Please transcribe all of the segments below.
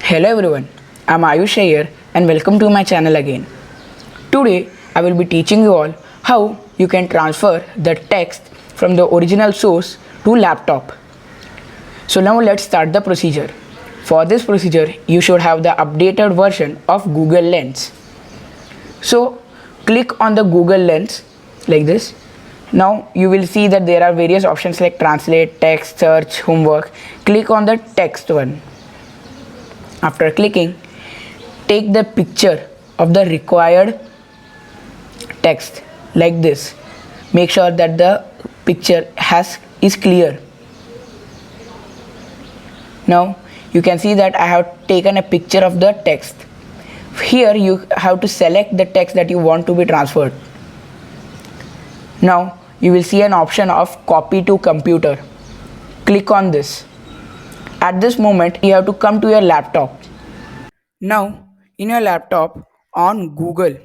Hello everyone, I'm Ayush here and welcome to my channel again. Today I will be teaching you all how you can transfer the text from the original source to laptop. So now let's start the procedure. For this procedure you should have the updated version of Google Lens. So click on the Google Lens like this. Now you will see that there are various options like translate, text, search, homework. Click on the text one. After clicking, take the picture of the required text like this. Make sure that the picture is clear. Now you can see that I have taken a picture of the text. Here you have to select the text that you want to be transferred. Now you will see an option of copy to computer. Click on this. At this moment you have to come to your laptop. Now in your laptop on Google.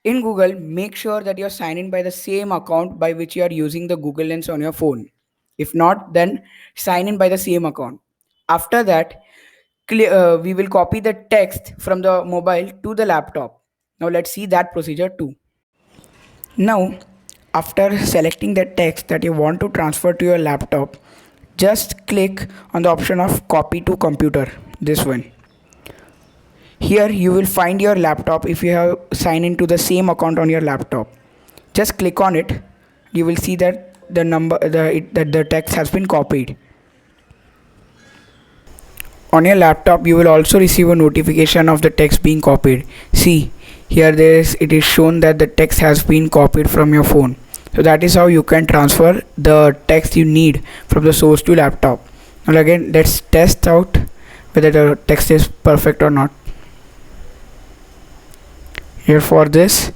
In Google, make sure that you are signed in by the same account by which you are using the Google Lens on your phone. If not, then sign in by the same account. After that, we will copy the text from the mobile to the laptop. Now let's see that procedure too. Now, after selecting the text that you want to transfer to your laptop, just click on the option of copy to computer, this one. Here you will find your laptop if you have signed into the same account on your laptop. Just click on it. You will see that the text has been copied. On your laptop you will also receive a notification of the text being copied. See, here it is shown that the text has been copied from your phone. So that is how you can transfer the text you need from the source to laptop. Now again, let's test out whether the text is perfect or not. Here for this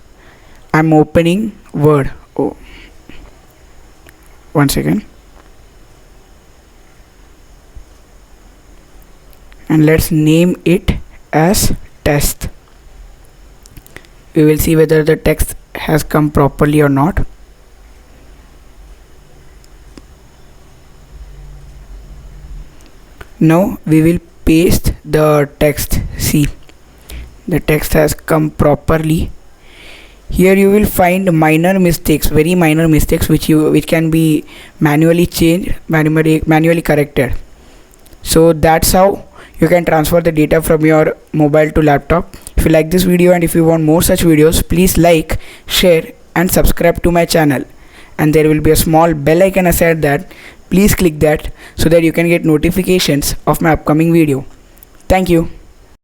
I'm opening Word. Oh, one second. And let's name it as test. We will see whether the text has come properly or not. Now we will paste the text. See, the text has come properly. Here you will find minor mistakes, very minor mistakes which can be manually changed, manually corrected. So that's how you can transfer the data from your mobile to laptop. If you like this video and if you want more such videos, please like, share and subscribe to my channel. And there will be a small bell icon aside that. Please click that so that you can get notifications of my upcoming video. Thank you.